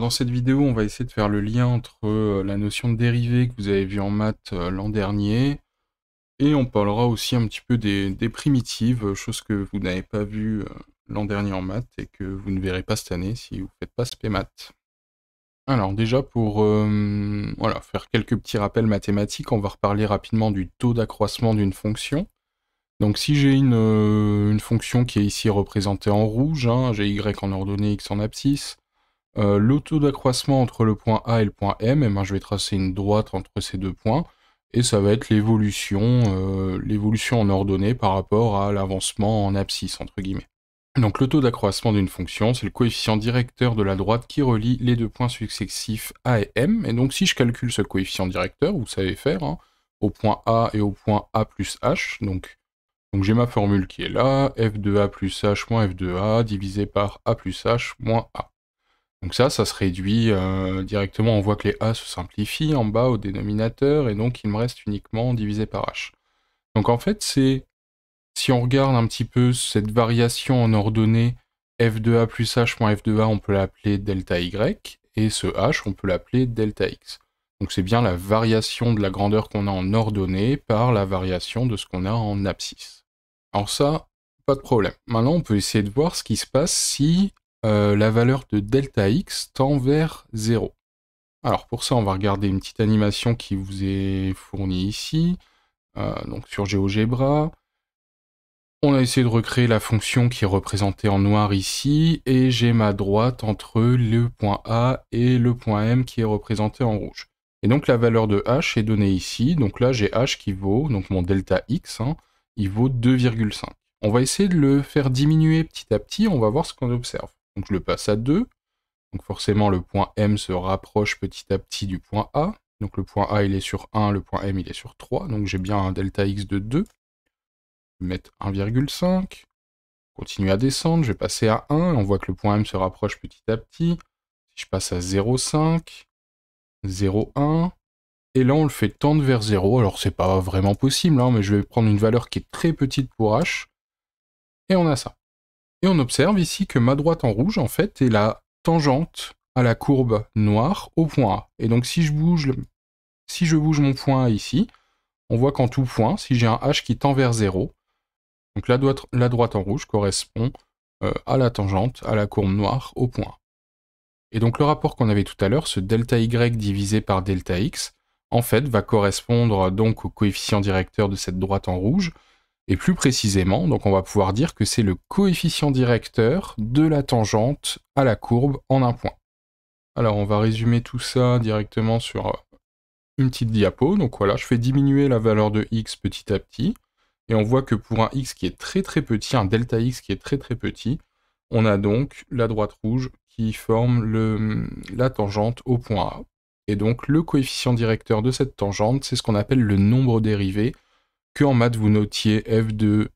dans cette vidéo, on va essayer de faire le lien entre la notion de dérivée que vous avez vu en maths l'an dernier, et on parlera aussi un petit peu des primitives, chose que vous n'avez pas vu l'an dernier en maths et que vous ne verrez pas cette année si vous ne faites pas spé maths. Alors déjà pour voilà, faire quelques petits rappels mathématiques, on va reparler rapidement du taux d'accroissement d'une fonction. Donc si j'ai une fonction qui est ici représentée en rouge, hein, j'ai y en ordonnée, x en abscisse, le taux d'accroissement entre le point A et le point M, et ben, je vais tracer une droite entre ces deux points, et ça va être l'évolution en ordonnée par rapport à l'avancement en abscisse, entre guillemets. Donc le taux d'accroissement d'une fonction, c'est le coefficient directeur de la droite qui relie les deux points successifs A et M, et donc si je calcule ce coefficient directeur, vous savez faire, hein, au point A et au point A plus H, donc j'ai ma formule qui est là, f de A plus H moins f de A divisé par A plus H moins A. Donc ça se réduit directement, on voit que les A se simplifient en bas au dénominateur, et donc il me reste uniquement divisé par H. Donc en fait, si on regarde un petit peu cette variation en ordonnée, f de A plus H moins f de A, on peut l'appeler delta Y, et ce H, on peut l'appeler delta X. Donc c'est bien la variation de la grandeur qu'on a en ordonnée par la variation de ce qu'on a en abscisse. Alors ça, pas de problème. Maintenant, on peut essayer de voir ce qui se passe si la valeur de delta x tend vers 0. Alors pour ça, on va regarder une petite animation qui vous est fournie ici, donc sur GeoGebra. On a essayé de recréer la fonction qui est représentée en noir ici, et j'ai ma droite entre le point A et le point M qui est représenté en rouge. Et donc la valeur de h est donnée ici, donc là j'ai h qui vaut, donc mon delta x, hein, il vaut 2,5. On va essayer de le faire diminuer petit à petit, on va voir ce qu'on observe. Donc je le passe à 2, donc forcément le point M se rapproche petit à petit du point A, donc le point A il est sur 1, le point M il est sur 3, donc j'ai bien un delta x de 2. Je vais mettre 1,5, continue à descendre, je vais passer à 1, on voit que le point M se rapproche petit à petit. Si je passe à 0,5, 0,1, et là on le fait tendre vers 0, alors c'est pas vraiment possible, hein, mais je vais prendre une valeur qui est très petite pour H, et on a ça. Et on observe ici que ma droite en rouge, en fait, est la tangente à la courbe noire au point A. Et donc si je bouge mon point A ici, on voit qu'en tout point, si j'ai un H qui tend vers 0, donc la droite en rouge correspond à la tangente à la courbe noire au point A. Et donc le rapport qu'on avait tout à l'heure, ce delta y divisé par delta x, en fait va correspondre donc au coefficient directeur de cette droite en rouge, et plus précisément, donc on va pouvoir dire que c'est le coefficient directeur de la tangente à la courbe en un point. Alors on va résumer tout ça directement sur une petite diapo. Donc voilà, je fais diminuer la valeur de x petit à petit, et on voit que pour un x qui est très très petit, un delta x qui est très très petit, on a donc la droite rouge qui forme la tangente au point A. Et donc le coefficient directeur de cette tangente, c'est ce qu'on appelle le nombre dérivé, que en maths vous notiez f de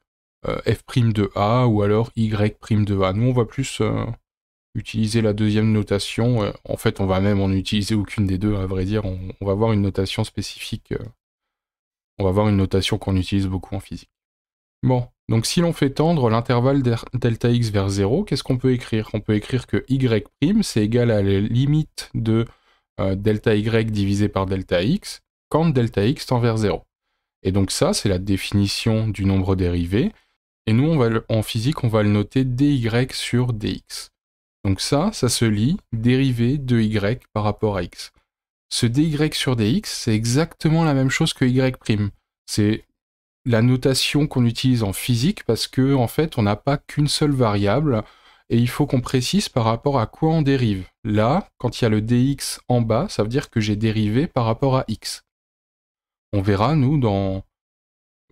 f' de A ou alors y' de A. Nous on va plus utiliser la deuxième notation. En fait on va même en utiliser aucune des deux, à vrai dire. On va voir une notation spécifique. On va voir une notation qu'on utilise beaucoup en physique. Bon, donc si l'on fait tendre l'intervalle delta x vers 0, qu'est-ce qu'on peut écrire? On peut écrire que y' c'est égal à la limite de delta y divisé par delta x quand delta x tend vers 0. Et donc ça, c'est la définition du nombre dérivé. Et nous, en physique, on va le noter dy sur dx. Donc ça se lit dérivée de y par rapport à x. Ce dy sur dx, c'est exactement la même chose que y'. C'est la notation qu'on utilise en physique parce que en fait, on n'a pas qu'une seule variable et il faut qu'on précise par rapport à quoi on dérive. Là, quand il y a le dx en bas, ça veut dire que j'ai dérivé par rapport à x. On verra, nous,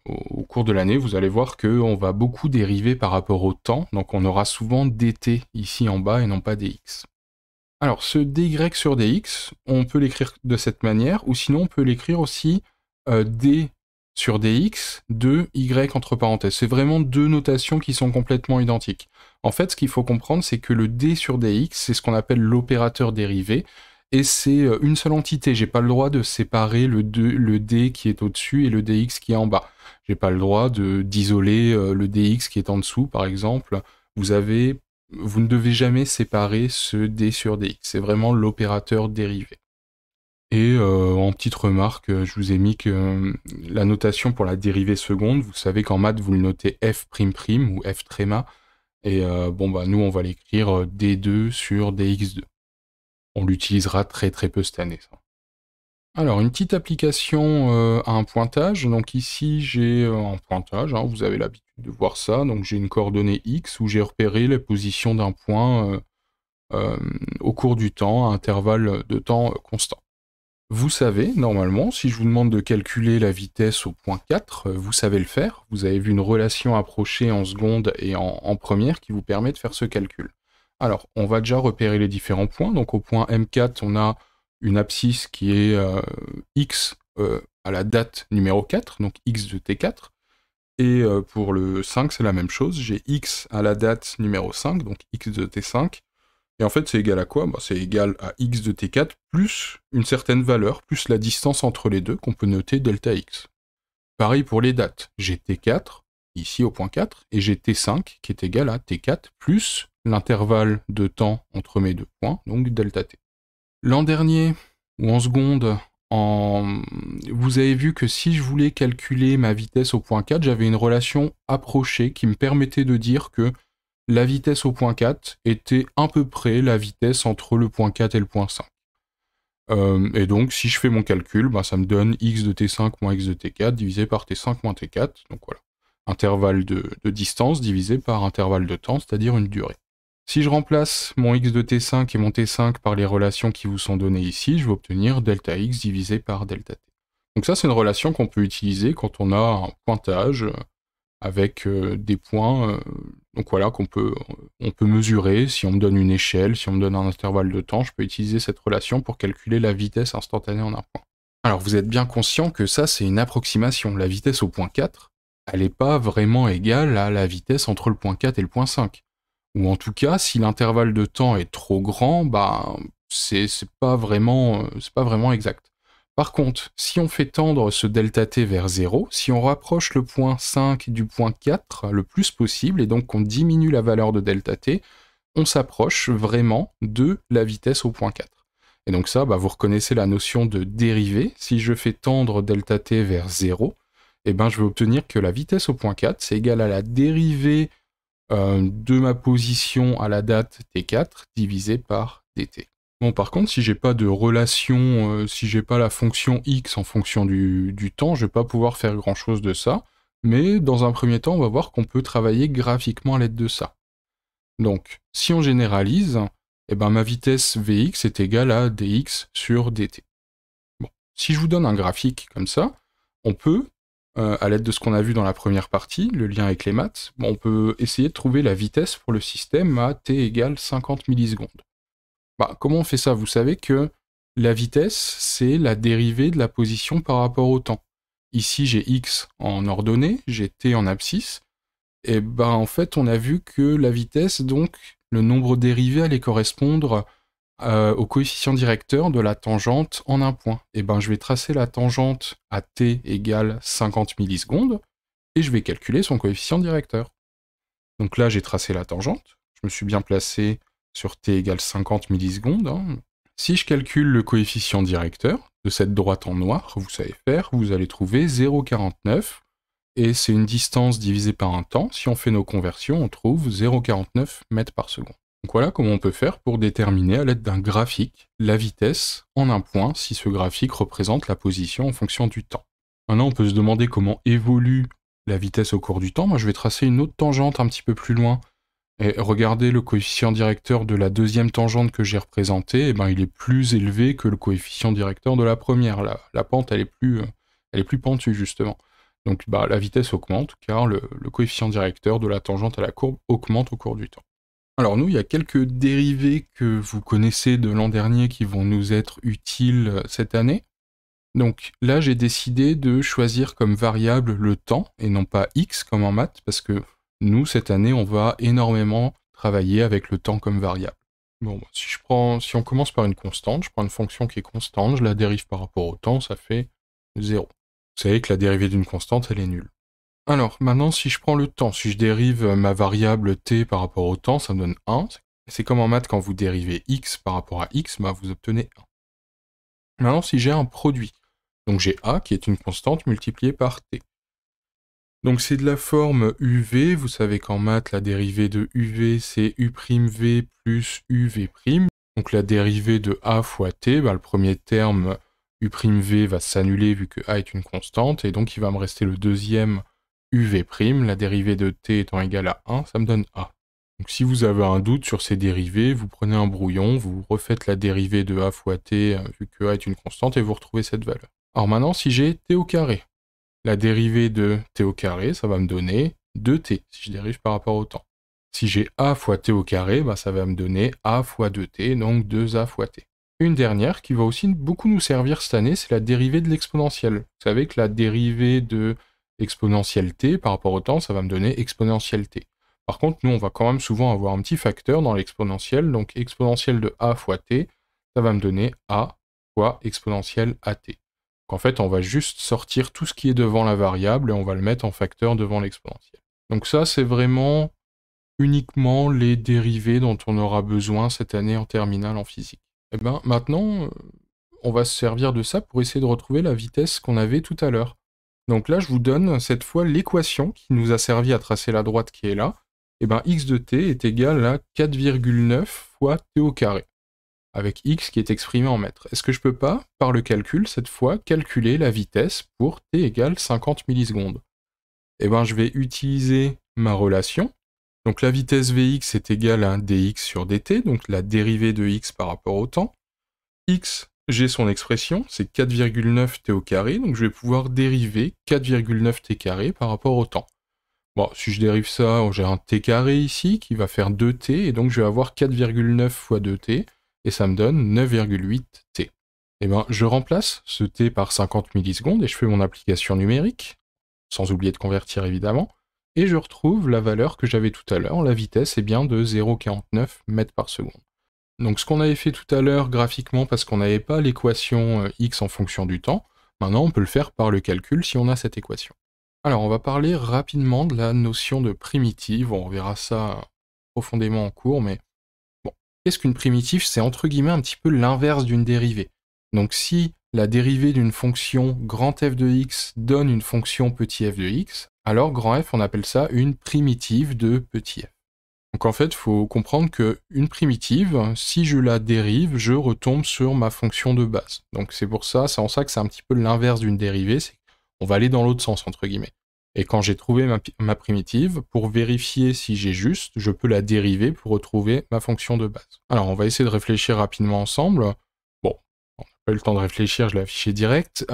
au cours de l'année, vous allez voir qu'on va beaucoup dériver par rapport au temps, donc on aura souvent dt ici en bas et non pas dx. Alors ce dy sur dx, on peut l'écrire de cette manière, ou sinon on peut l'écrire aussi d sur dx de y entre parenthèses. C'est vraiment deux notations qui sont complètement identiques. En fait, ce qu'il faut comprendre, c'est que le d sur dx, c'est ce qu'on appelle l'opérateur dérivé, et c'est une seule entité. J'ai pas le droit de séparer le d qui est au-dessus et le dx qui est en bas. J'ai pas le droit d'isoler le dx qui est en dessous, par exemple. Vous avez vous ne devez jamais séparer ce d sur dx, c'est vraiment l'opérateur dérivé. Et en petite remarque, je vous ai mis que la notation pour la dérivée seconde, vous savez qu'en maths, vous le notez f'' ou f tréma, et bon bah nous on va l'écrire d2 sur dx2. On l'utilisera très très peu cette année, ça. Alors, une petite application à un pointage. Donc ici, j'ai un pointage, hein, vous avez l'habitude de voir ça. Donc j'ai une coordonnée x où j'ai repéré la position d'un point au cours du temps, à intervalle de temps constant. Vous savez, normalement, si je vous demande de calculer la vitesse au point 4, vous savez le faire. Vous avez vu une relation approchée en seconde et en première qui vous permet de faire ce calcul. Alors, on va déjà repérer les différents points. Donc au point M4, on a une abscisse qui est x à la date numéro 4, donc x de t4. Et pour le 5, c'est la même chose. J'ai x à la date numéro 5, donc x de t5. Et en fait, c'est égal à quoi? Bah, c'est égal à x de t4 plus une certaine valeur, plus la distance entre les deux, qu'on peut noter delta x. Pareil pour les dates. J'ai t4, ici au point 4, et j'ai t5, qui est égal à t4 plus l'intervalle de temps entre mes deux points, donc delta t. L'an dernier, ou en seconde, vous avez vu que si je voulais calculer ma vitesse au point 4, j'avais une relation approchée qui me permettait de dire que la vitesse au point 4 était à peu près la vitesse entre le point 4 et le point 5. Et donc, si je fais mon calcul, bah, ça me donne x de t5 moins x de t4 divisé par t5 moins t4. Donc voilà, intervalle de distance divisé par intervalle de temps, c'est-à-dire une durée. Si je remplace mon x de t5 et mon t5 par les relations qui vous sont données ici, je vais obtenir delta x divisé par delta t. Donc ça, c'est une relation qu'on peut utiliser quand on a un pointage avec des points, donc voilà, on peut mesurer. Si on me donne une échelle, si on me donne un intervalle de temps, je peux utiliser cette relation pour calculer la vitesse instantanée en un point. Alors vous êtes bien conscient que ça, c'est une approximation. La vitesse au point 4, elle n'est pas vraiment égale à la vitesse entre le point 4 et le point 5. Ou en tout cas, si l'intervalle de temps est trop grand, bah, c'est pas vraiment exact. Par contre, si on fait tendre ce delta t vers 0, si on rapproche le point 5 du point 4 le plus possible, et donc qu'on diminue la valeur de delta t, on s'approche vraiment de la vitesse au point 4. Et donc ça, bah, vous reconnaissez la notion de dérivée. Si je fais tendre delta t vers 0, eh ben, je vais obtenir que la vitesse au point 4, c'est égal à la dérivée de ma position à la date t4 divisé par dt. Bon, par contre, si j'ai pas de relation, si j'ai pas la fonction x en fonction du temps, je vais pas pouvoir faire grand chose de ça. Mais dans un premier temps, on va voir qu'on peut travailler graphiquement à l'aide de ça. Donc, si on généralise, eh ben, ma vitesse vx est égale à dx sur dt. Bon, si je vous donne un graphique comme ça, on peut, à l'aide de ce qu'on a vu dans la première partie, le lien avec les maths, on peut essayer de trouver la vitesse pour le système à t égale 50 millisecondes. Bah, comment on fait ça? Vous savez que la vitesse, c'est la dérivée de la position par rapport au temps. Ici, j'ai x en ordonnée, j'ai t en abscisse, et ben en fait, on a vu que la vitesse, donc, le nombre dérivé allait correspondre au coefficient directeur de la tangente en un point. Et ben je vais tracer la tangente à t égale 50 millisecondes, et je vais calculer son coefficient directeur. Donc là, j'ai tracé la tangente, je me suis bien placé sur t égale 50 millisecondes. Hein. Si je calcule le coefficient directeur de cette droite en noir, vous savez faire, vous allez trouver 0,49, et c'est une distance divisée par un temps. Si on fait nos conversions, on trouve 0,49 mètres par seconde. Donc voilà comment on peut faire pour déterminer à l'aide d'un graphique la vitesse en un point si ce graphique représente la position en fonction du temps. Maintenant, on peut se demander comment évolue la vitesse au cours du temps. Moi, je vais tracer une autre tangente un petit peu plus loin. Et regardez le coefficient directeur de la deuxième tangente que j'ai représentée, eh ben, il est plus élevé que le coefficient directeur de la première. La pente, elle est plus pentue, justement. Donc bah, la vitesse augmente, car le coefficient directeur de la tangente à la courbe augmente au cours du temps. Alors nous, il y a quelques dérivés que vous connaissez de l'an dernier qui vont nous être utiles cette année. Donc là, j'ai décidé de choisir comme variable le temps, et non pas x comme en maths, parce que nous, cette année, on va énormément travailler avec le temps comme variable. Bon, si on commence par une constante, je prends une fonction qui est constante, je la dérive par rapport au temps, ça fait 0. Vous savez que la dérivée d'une constante, elle est nulle. Alors, maintenant, si je prends le temps, si je dérive ma variable t par rapport au temps, ça me donne 1. C'est comme en maths, quand vous dérivez x par rapport à x, bah, vous obtenez 1. Maintenant, si j'ai un produit, donc j'ai a qui est une constante multipliée par t. Donc c'est de la forme uv, vous savez qu'en maths, la dérivée de uv, c'est u'v plus uv'. Donc la dérivée de a fois t, bah, le premier terme u'v va s'annuler vu que a est une constante, et donc il va me rester le deuxième uv', la dérivée de t étant égale à 1, ça me donne a. Donc si vous avez un doute sur ces dérivées, vous prenez un brouillon, vous refaites la dérivée de a fois t, vu que a est une constante, et vous retrouvez cette valeur. Alors maintenant, si j'ai t au carré, la dérivée de t au carré, ça va me donner 2t, si je dérive par rapport au temps. Si j'ai a fois t au carré, bah, ça va me donner a fois 2t, donc 2a fois t. Une dernière qui va aussi beaucoup nous servir cette année, c'est la dérivée de l'exponentielle. Vous savez que la dérivée de exponentielle t par rapport au temps, ça va me donner exponentielle t. Par contre, nous, on va quand même souvent avoir un petit facteur dans l'exponentielle, donc exponentielle de a fois t, ça va me donner a fois exponentielle at. Donc en fait, on va juste sortir tout ce qui est devant la variable et on va le mettre en facteur devant l'exponentielle. Donc ça, c'est vraiment uniquement les dérivés dont on aura besoin cette année en terminale en physique. Et bien maintenant, on va se servir de ça pour essayer de retrouver la vitesse qu'on avait tout à l'heure. Donc là, je vous donne cette fois l'équation qui nous a servi à tracer la droite qui est là. Et bien x de t est égal à 4,9 fois t au carré, avec x qui est exprimé en mètres. Est-ce que je peux pas, par le calcul, cette fois, calculer la vitesse pour t égale 50 millisecondes? Eh bien, je vais utiliser ma relation. Donc la vitesse Vx est égale à dx sur dt, donc la dérivée de x par rapport au temps. X, j'ai son expression, c'est 4,9 t au carré, donc je vais pouvoir dériver 4,9 t carré par rapport au temps. Bon, si je dérive ça, j'ai un t carré ici qui va faire 2t, et donc je vais avoir 4,9 fois 2t, et ça me donne 9,8 t. Et bien, je remplace ce t par 50 millisecondes, et je fais mon application numérique, sans oublier de convertir évidemment, et je retrouve la valeur que j'avais tout à l'heure, la vitesse est bien de 0,49 mètres par seconde. Donc ce qu'on avait fait tout à l'heure graphiquement parce qu'on n'avait pas l'équation x en fonction du temps, maintenant on peut le faire par le calcul si on a cette équation. Alors on va parler rapidement de la notion de primitive, on verra ça profondément en cours, mais bon, qu'est-ce qu'une primitive? C'est entre guillemets un petit peu l'inverse d'une dérivée. Donc si la dérivée d'une fonction grand f de x donne une fonction petit f de x, alors grand f on appelle ça une primitive de petit f. Donc en fait, il faut comprendre qu'une primitive, si je la dérive, je retombe sur ma fonction de base. Donc c'est pour ça, c'est en ça que c'est un petit peu l'inverse d'une dérivée, c'est qu'on va aller dans l'autre sens, entre guillemets. Et quand j'ai trouvé ma primitive, pour vérifier si j'ai juste, je peux la dériver pour retrouver ma fonction de base. Alors on va essayer de réfléchir rapidement ensemble. Bon, on n'a pas eu le temps de réfléchir, je l'ai affiché direct.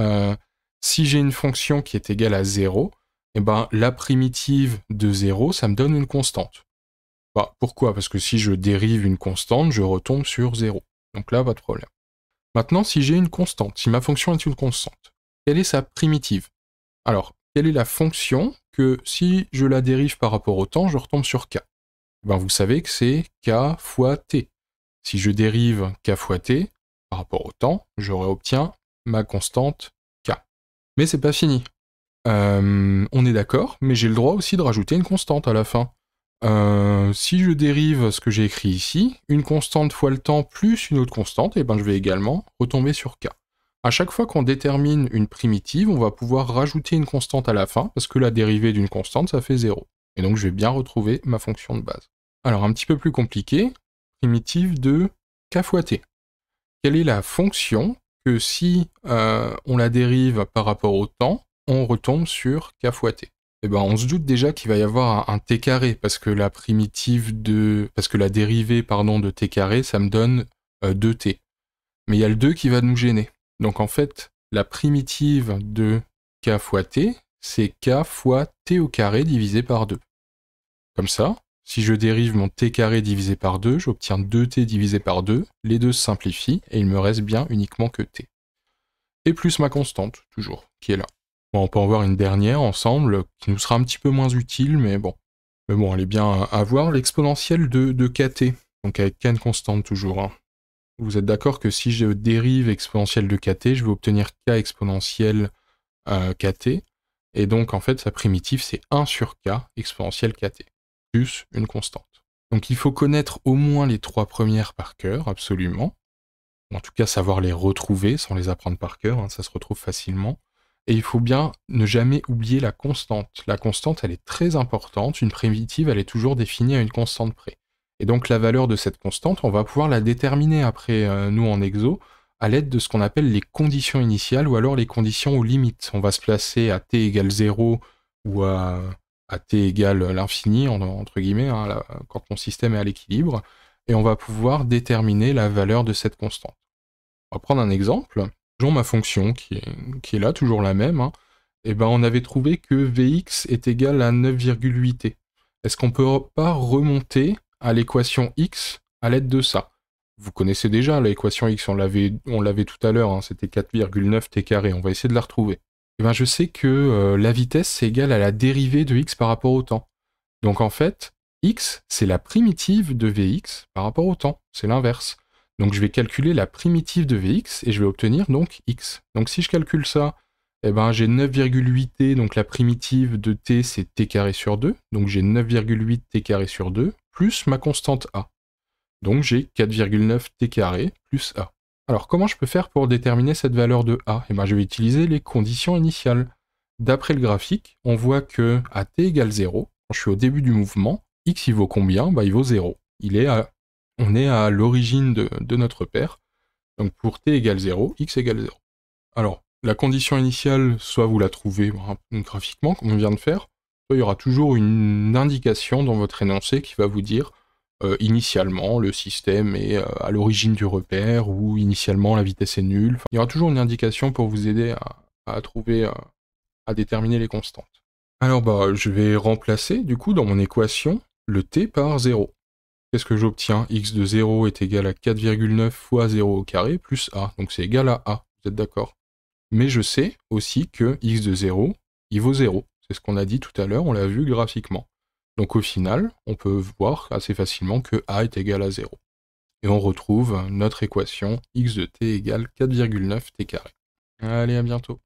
Si j'ai une fonction qui est égale à 0, et ben la primitive de 0, ça me donne une constante. Bah, pourquoi? Parce que si je dérive une constante, je retombe sur 0. Donc là, pas de problème. Maintenant, si j'ai une constante, si ma fonction est une constante, quelle est sa primitive? Alors, quelle est la fonction que si je la dérive par rapport au temps, je retombe sur k? Ben, vous savez que c'est k fois t. Si je dérive k fois t par rapport au temps, je réobtiens ma constante k. Mais c'est pas fini. On est d'accord, mais j'ai le droit aussi de rajouter une constante à la fin. Si je dérive ce que j'ai écrit ici, une constante fois le temps plus une autre constante, et ben je vais également retomber sur k. À chaque fois qu'on détermine une primitive, on va pouvoir rajouter une constante à la fin, parce que la dérivée d'une constante, ça fait 0. Et donc je vais bien retrouver ma fonction de base. Alors un petit peu plus compliqué, primitive de k fois t. Quelle est la fonction que si on la dérive par rapport au temps, on retombe sur k fois t? Eh ben, on se doute déjà qu'il va y avoir un t carré, parce que la dérivée, de t carré, ça me donne 2t. Mais il y a le 2 qui va nous gêner. Donc en fait, la primitive de k fois t, c'est k fois t au carré divisé par 2. Comme ça, si je dérive mon t carré divisé par 2, j'obtiens 2t divisé par 2, les deux se simplifient, et il me reste bien uniquement que t. Et plus ma constante, toujours, qui est là. Bon, on peut en voir une dernière ensemble, qui nous sera un petit peu moins utile, mais bon. Mais bon, elle est bien à voir, l'exponentielle de kt, donc avec k constante toujours. Hein. Vous êtes d'accord que si je dérive exponentielle de kt, je vais obtenir k exponentielle kt, Et donc, en fait, sa primitive, c'est 1 sur k exponentielle kt, plus une constante. Donc, il faut connaître au moins les 3 premières par cœur, absolument. En tout cas, savoir les retrouver sans les apprendre par cœur, hein, ça se retrouve facilement. Et il faut bien ne jamais oublier la constante. La constante, elle est très importante. Une primitive, elle est toujours définie à une constante près. Et donc, la valeur de cette constante, on va pouvoir la déterminer après, nous, en exo, à l'aide de ce qu'on appelle les conditions initiales ou alors les conditions aux limites. On va se placer à t égale 0 ou à t égale l'infini, entre guillemets, hein, là, quand mon système est à l'équilibre, et on va pouvoir déterminer la valeur de cette constante. On va prendre un exemple. Toujours ma fonction qui est là, toujours la même. Hein. Et ben, on avait trouvé que Vx est égal à 9,8t. Est-ce qu'on peut pas remonter à l'équation x à l'aide de ça? Vous connaissez déjà l'équation x, on l'avait tout à l'heure, hein, c'était 4,9t carré. On va essayer de la retrouver. Et ben, je sais que la vitesse, c'est égal à la dérivée de x par rapport au temps. Donc en fait, x, c'est la primitive de Vx par rapport au temps. C'est l'inverse. Donc je vais calculer la primitive de Vx et je vais obtenir donc x. Donc si je calcule ça, eh ben, j'ai 9,8t, donc la primitive de t c'est t carré sur 2, donc j'ai 9,8t carré sur 2, plus ma constante a. Donc j'ai 4,9t carré plus a. Alors comment je peux faire pour déterminer cette valeur de a? Eh ben, je vais utiliser les conditions initiales. D'après le graphique, on voit que à t égale 0, quand je suis au début du mouvement, x il vaut combien? Bah, il vaut 0. On est à l'origine de notre paire. Donc pour t égale 0, x égale 0. Alors, la condition initiale, soit vous la trouvez graphiquement, comme on vient de faire, soit il y aura toujours une indication dans votre énoncé qui va vous dire initialement le système est à l'origine du repère, ou initialement la vitesse est nulle. Enfin, il y aura toujours une indication pour vous aider à trouver, à déterminer les constantes. Alors bah, je vais remplacer du coup dans mon équation le t par 0. Qu'est-ce que j'obtiens? X de 0 est égal à 4,9 fois 0 au carré plus a, donc c'est égal à a, vous êtes d'accord? Mais je sais aussi que x de 0, il vaut 0. C'est ce qu'on a dit tout à l'heure, on l'a vu graphiquement. Donc au final, on peut voir assez facilement que a est égal à 0. Et on retrouve notre équation x de t égale 4,9 t carré. Allez, à bientôt.